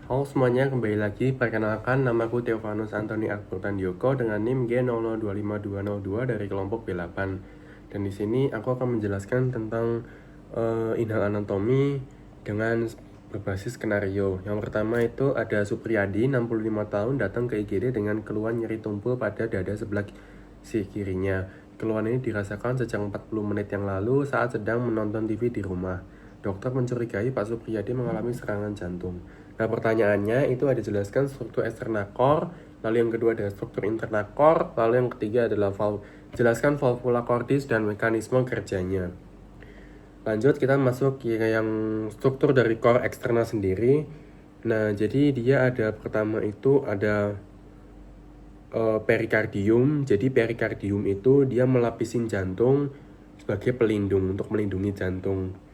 Halo semuanya, kembali lagi. Perkenalkan, namaku Theophanus Anthony Akbar Yoko dengan NIM G00252002 dari kelompok B8. Dan di sini aku akan menjelaskan tentang inhal anatomi dengan berbasis skenario. Yang pertama itu ada Supriyadi, 65 tahun, datang ke IGD dengan keluhan nyeri tumpul pada dada sebelah kirinya. Keluhan ini dirasakan sejak 40 menit yang lalu saat sedang menonton TV di rumah. Dokter mencurigai Pak Supriyadi mengalami serangan jantung. Nah, pertanyaannya itu ada jelaskan struktur eksterna core, lalu yang kedua adalah struktur interna core, lalu yang ketiga adalah jelaskan valvula cordis dan mekanisme kerjanya. Lanjut kita masuk ke yang struktur dari core eksterna sendiri. Nah, jadi dia ada pertama itu ada perikardium. Jadi perikardium itu dia melapisin jantung sebagai pelindung untuk melindungi jantung.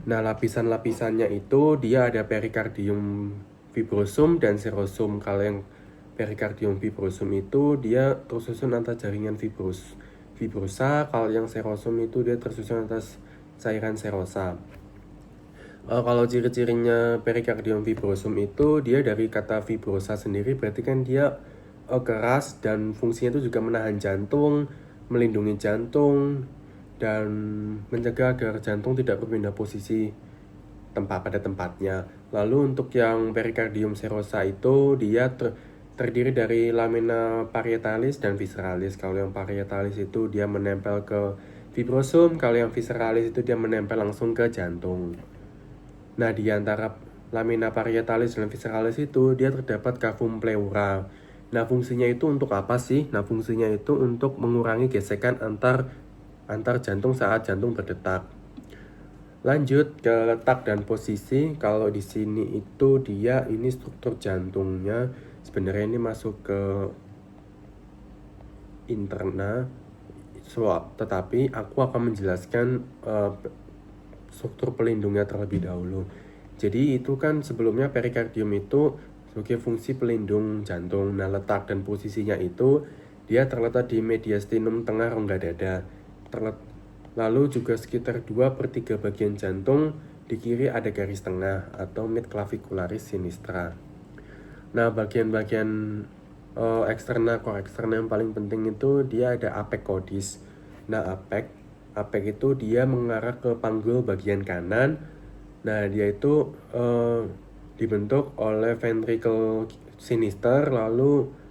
Nah, lapisan-lapisannya itu dia ada perikardium fibrosum dan serosum. Kalau yang perikardium fibrosum itu dia tersusun atas jaringan fibrosa. Kalau yang serosum itu dia tersusun atas cairan serosa. Kalau ciri-cirinya perikardium fibrosum itu dia dari kata fibrosa sendiri berarti kan dia keras dan fungsinya itu juga menahan jantung, melindungi jantung, dan mencegah agar jantung tidak berpindah posisi pada tempatnya. Lalu untuk yang perikardium serosa itu dia terdiri dari lamina parietalis dan visceralis. Kalau yang parietalis itu dia menempel ke fibrosum, kalau yang visceralis itu dia menempel langsung ke jantung. Nah, di antara lamina parietalis dan visceralis itu dia terdapat cavum pleura. Nah, fungsinya itu untuk apa sih? Nah, fungsinya itu untuk mengurangi gesekan antar jantung saat jantung berdetak. Lanjut ke letak dan posisi. Kalau di sini itu dia ini struktur jantungnya sebenarnya ini masuk ke interna, tetapi aku akan menjelaskan struktur pelindungnya terlebih dahulu. Jadi itu kan sebelumnya perikardium itu sebagai fungsi pelindung jantung. Nah, letak dan posisinya itu dia terletak di mediastinum tengah rongga dada. Lalu juga sekitar 2/3 bagian jantung, di kiri ada garis tengah atau mid clavicularis sinistra. Nah, bagian-bagian eksterna yang paling penting itu dia ada apek cordis. Nah, apek itu dia mengarah ke panggul bagian kanan. Nah, dia itu dibentuk oleh ventricle sinister, lalu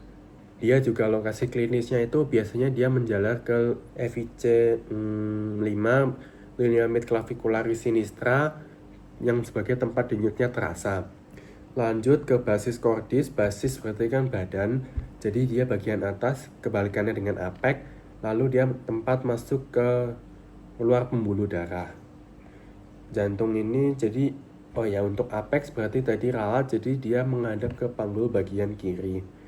dia juga lokasi klinisnya itu biasanya dia menjalar ke FIC 5 linea mid clavicularis sinistra yang sebagai tempat denyutnya terasa. Lanjut ke basis cordis. Basis berarti kan badan, jadi dia bagian atas, kebalikannya dengan apek. Lalu dia tempat masuk ke luar pembuluh darah jantung ini. Jadi untuk apex berarti tadi ralat, jadi dia menghadap ke panggul bagian kiri.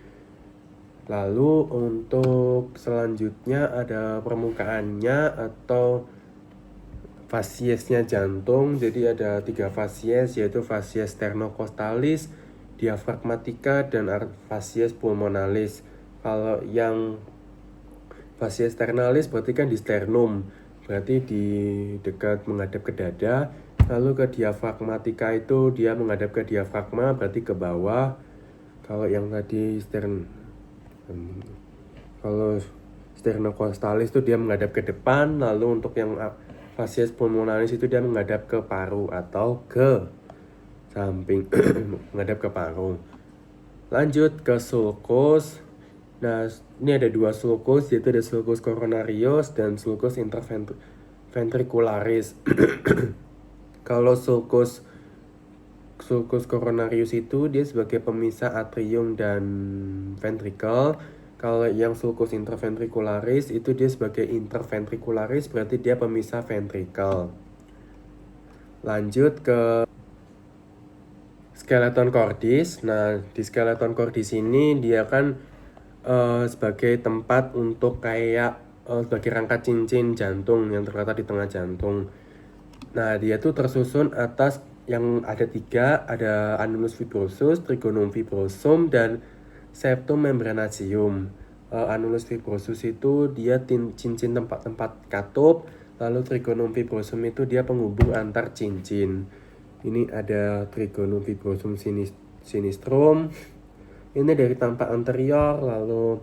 Lalu untuk selanjutnya ada permukaannya atau fasiesnya jantung. Jadi ada 3 fasies, yaitu fasies sternocostalis, diafragmatica, dan fasies pulmonalis. Kalau yang fasies sternalis berarti kan di sternum, berarti di dekat menghadap ke dada. Lalu ke diafragmatica itu dia menghadap ke diafragma, berarti ke bawah. Kalau yang tadi kalau sternocostalis itu dia menghadap ke depan. Lalu untuk yang fasies pulmonalis itu dia menghadap ke paru atau ke samping menghadap ke paru. Lanjut ke sulcus. Nah, ini ada 2 sulcus, yaitu ada sulcus coronarius dan sulcus interventricularis. Kalau sulcus coronarius itu dia sebagai pemisah atrium dan ventricle. Kalau yang sulcus interventricularis itu dia sebagai interventricularis, berarti dia pemisah ventricle. Lanjut ke skeleton cordis. Nah, di skeleton cordis ini dia kan sebagai tempat untuk kayak sebagai rangka cincin jantung yang terletak di tengah jantung. Nah, dia tuh tersusun atas yang ada 3, ada annulus fibrosus, trigonum fibrosum, dan septum membranatium. Annulus fibrosus itu dia cincin tempat katup, lalu trigonum fibrosum itu dia penghubung antar cincin. Ini ada trigonum fibrosum sinistrum. Ini dari tampak anterior, lalu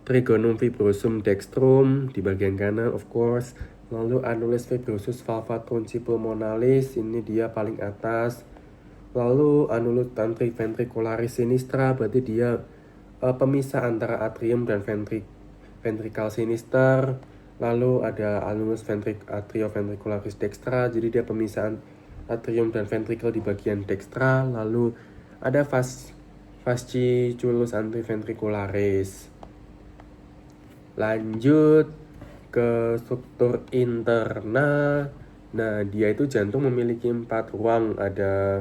trigonum fibrosum dextrum di bagian kanan of course. Lalu annulus fibrosus valva trunci pulmonalis, ini dia paling atas. Lalu annulus ventricularis sinistra, berarti dia pemisah antara atrium dan ventricle sinister. Lalu ada annulus atrioventricularis dextra, jadi dia pemisahan atrium dan ventricle di bagian dextra. Lalu ada fasciculus antiventricularis. Lanjut ke struktur internal. Nah, dia itu jantung memiliki 4 ruang, ada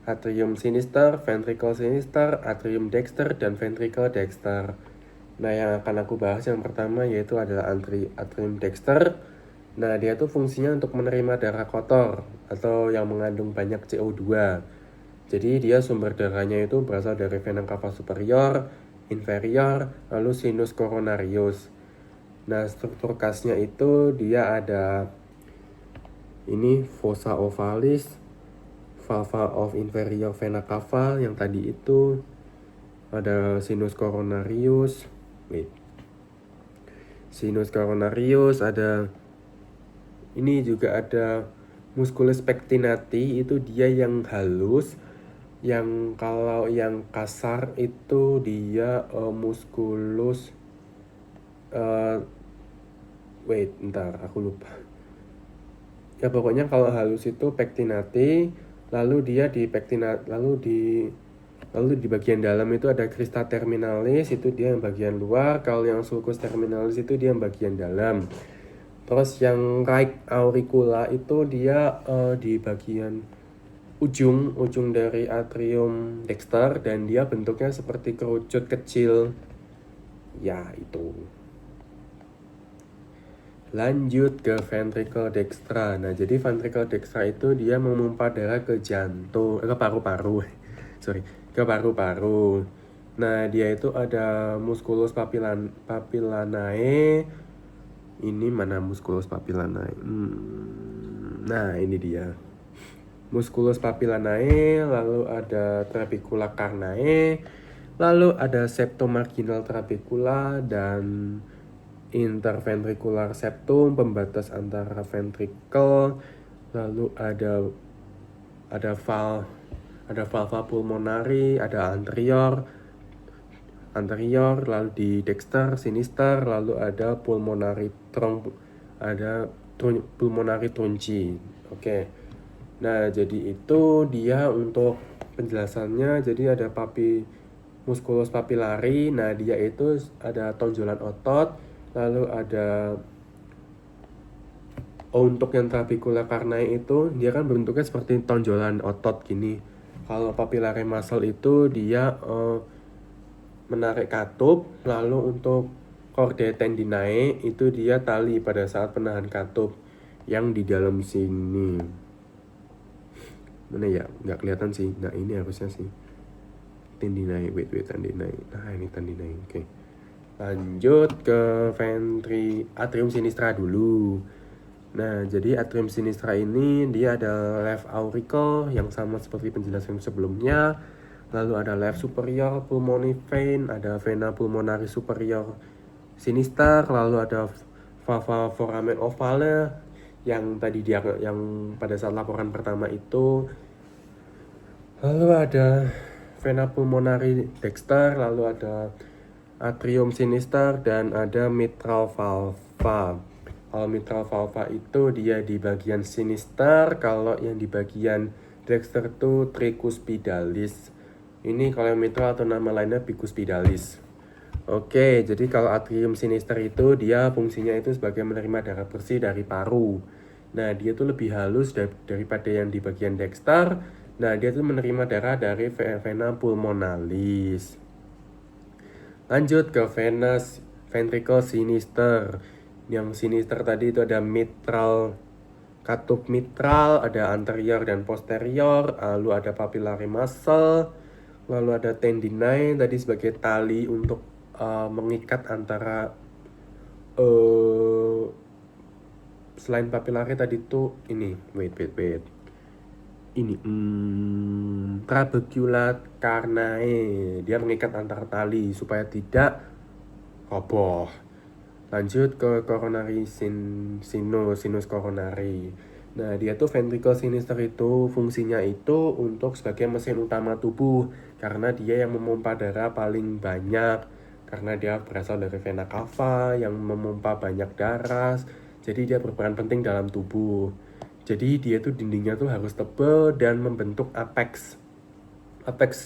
atrium sinister, ventricle sinister, atrium dexter, dan ventricle dexter. Nah, yang akan aku bahas yang pertama yaitu adalah atrium dexter. Nah, dia itu fungsinya untuk menerima darah kotor atau yang mengandung banyak CO2. Jadi dia sumber darahnya itu berasal dari vena cava superior, inferior, lalu sinus coronarius. Nah, struktur khasnya itu dia ada ini fossa ovalis, valva of inferior vena cava yang tadi itu, ada sinus coronarius, ada ini juga ada musculus pectinati, itu dia yang halus, yang kalau yang kasar itu dia musculus ntar aku lupa. Ya pokoknya kalau halus itu pectinati, lalu dia di bagian dalam itu ada crista terminalis, itu dia yang bagian luar. Kalau yang sulcus terminalis itu dia yang bagian dalam. Terus yang right auricula itu dia di bagian ujung dari atrium dexter, dan dia bentuknya seperti kerucut kecil. Ya itu. Lanjut ke ventricle dextra. Nah, jadi ventricle dextra itu dia memompa darah ke jantung, ke paru-paru. Ke paru-paru. Nah, dia itu ada musculus papillanae. Ini mana musculus papillanae? Nah, ini dia. Musculus papillanae, lalu ada trabecula carnae, lalu ada septum marginal trabecula dan interventricular septum, pembatas antara ventricle. Lalu ada valva pulmonari, ada anterior, lalu di dexter, sinister, lalu ada pulmonari trunci. Oke. Nah, jadi itu dia untuk penjelasannya. Jadi ada musculus papillari. Nah, dia itu ada tonjolan otot. Lalu ada untuk yang trabecula carnae itu dia kan bentuknya seperti tonjolan otot gini. Kalau papillary muscle itu dia menarik katup. Lalu untuk chordae tendinae itu dia tali pada saat penahan katup yang di dalam sini. Mana ya? Nggak kelihatan sih. Nah, ini harusnya sih tendinae. Tendinae. Nah, ini tendinae. Oke. Lanjut ke atrium sinistra dulu. Nah, jadi atrium sinistra ini dia ada left auricle yang sama seperti penjelasan sebelumnya. Lalu ada left superior pulmonary vein, ada vena pulmonari superior sinister, lalu ada valva foramen ovale yang tadi yang pada saat laporan pertama itu. Lalu ada vena pulmonari dexter, lalu ada atrium sinister, dan ada mitral valva. Kalau mitral valva itu dia di bagian sinister, kalau yang di bagian dexter itu tricuspidalis. Ini kalau yang mitral atau nama lainnya bicuspidalis. Oke, jadi kalau atrium sinister itu dia fungsinya itu sebagai menerima darah bersih dari paru. Nah, dia tuh lebih halus daripada yang di bagian dexter. Nah, dia tuh menerima darah dari vena pulmonalis. Lanjut ke ventricle sinister. Yang sinister tadi itu ada katup mitral, ada anterior dan posterior, lalu ada papillary muscle, lalu ada tendinae tadi sebagai tali untuk mengikat antara selain papillary tadi itu ini. Wait. ini trabecula carnae. Dia mengikat antar tali supaya tidak roboh. Lanjut ke coronary sinus coronary. Nah, dia tuh ventricle sinister itu fungsinya itu untuk sebagai mesin utama tubuh karena dia yang memompa darah paling banyak, karena dia berasal dari vena cava yang memompa banyak darah. Jadi dia berperan penting dalam tubuh. Jadi dia tuh dindingnya tuh harus tebal dan membentuk apex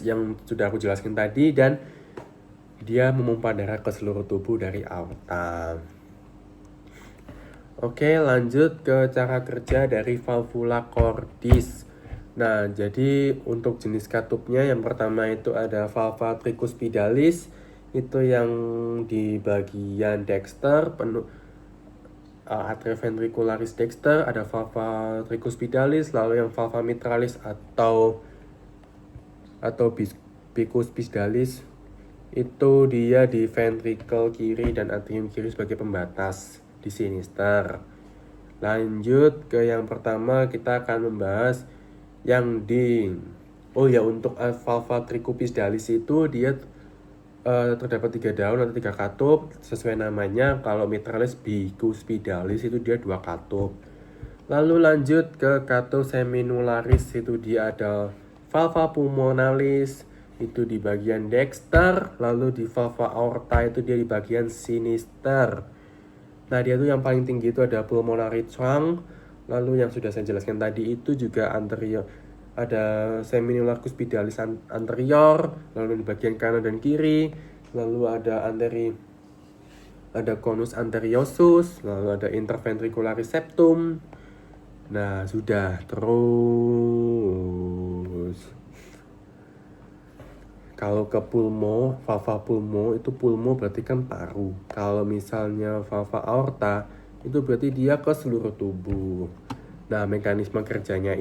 yang sudah aku jelaskan tadi, dan dia memompa darah ke seluruh tubuh dari aorta. Oke, lanjut ke cara kerja dari valvula cordis. Nah, jadi untuk jenis katupnya yang pertama itu ada valva tricuspidalis, itu yang di bagian dexter, atrioventricularis dexter, ada valva tricuspidalis, lalu yang valva mitralis atau bicuspidalis itu dia di ventricle kiri dan atrium kiri sebagai pembatas di sinister. Lanjut ke yang pertama, kita akan membahas yang untuk valva tricuspidalis itu dia terdapat 3 daun atau 3 katup sesuai namanya. Kalau mitralis bicuspidalis itu dia 2 katup. Lalu lanjut ke katup seminularis, itu dia ada valva pulmonalis itu di bagian dexter, lalu di valva aorta itu dia di bagian sinister. Nah, dia tuh yang paling tinggi itu ada pulmonary trunk, lalu yang sudah saya jelaskan tadi itu juga anterior, ada seminular cuspidalis anterior, lalu di bagian kanan dan kiri, lalu ada conus anteriosus, lalu ada interventricularis septum. Nah, sudah. Terus kalau ke valva pulmo itu berarti kan paru. Kalau misalnya valva aorta itu berarti dia ke seluruh tubuh. Nah, mekanisme kerjanya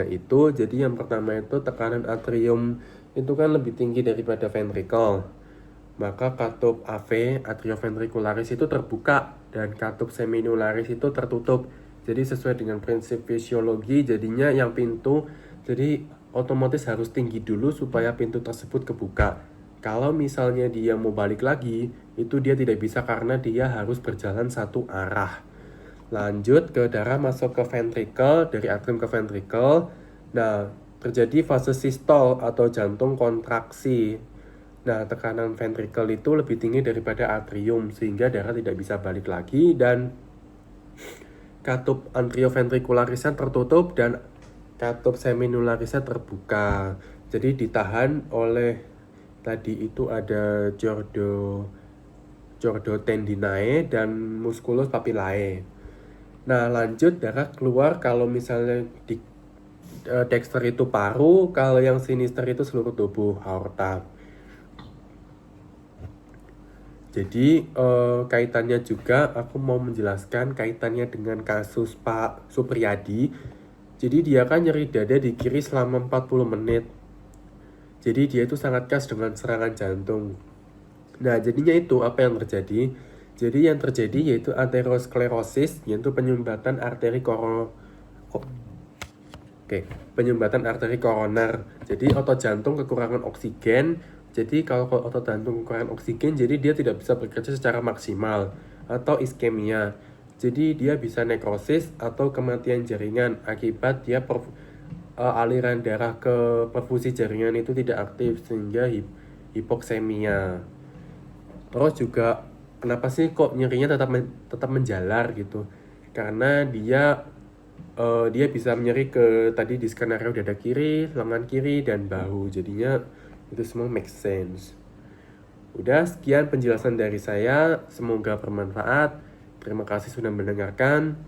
itu jadi yang pertama itu tekanan atrium itu kan lebih tinggi daripada ventricle. Maka katup AV, atrioventricularis itu terbuka dan katup seminularis itu tertutup. Jadi sesuai dengan prinsip fisiologi, jadinya yang pintu jadi otomatis harus tinggi dulu supaya pintu tersebut kebuka. Kalau misalnya dia mau balik lagi, itu dia tidak bisa karena dia harus berjalan satu arah. Lanjut ke darah masuk ke ventricle, dari atrium ke ventricle. Nah, terjadi fase sistol atau jantung kontraksi. Nah, tekanan ventricle itu lebih tinggi daripada atrium sehingga darah tidak bisa balik lagi, dan katup antrioventricularisnya tertutup dan katup seminularisnya terbuka. Jadi ditahan oleh tadi itu ada chordotendinae dan musculus papillae. Nah, lanjut darah keluar kalau misalnya di dexter itu paru, kalau yang sinister itu seluruh tubuh aorta. Jadi kaitannya juga aku mau menjelaskan kaitannya dengan kasus Pak Supriyadi. Jadi dia kan nyeri dada di kiri selama 40 menit. Jadi dia itu sangat khas dengan serangan jantung. Nah, jadinya itu apa yang terjadi? Jadi yang terjadi yaitu aterosklerosis, yaitu penyumbatan arteri koroner. Jadi otot jantung kekurangan oksigen. Jadi kalau otot jantung kekurangan oksigen, jadi dia tidak bisa bekerja secara maksimal atau iskemia. Jadi dia bisa nekrosis atau kematian jaringan akibat dia aliran darah ke perfusi jaringan itu tidak aktif sehingga hipoksemia. Terus juga kenapa sih kok nyerinya tetap menjalar gitu? Karena dia bisa menyeri ke tadi di skenario dada kiri, lengan kiri, dan bahu. Jadinya itu semua make sense. Udah, sekian penjelasan dari saya. Semoga bermanfaat. Terima kasih sudah mendengarkan.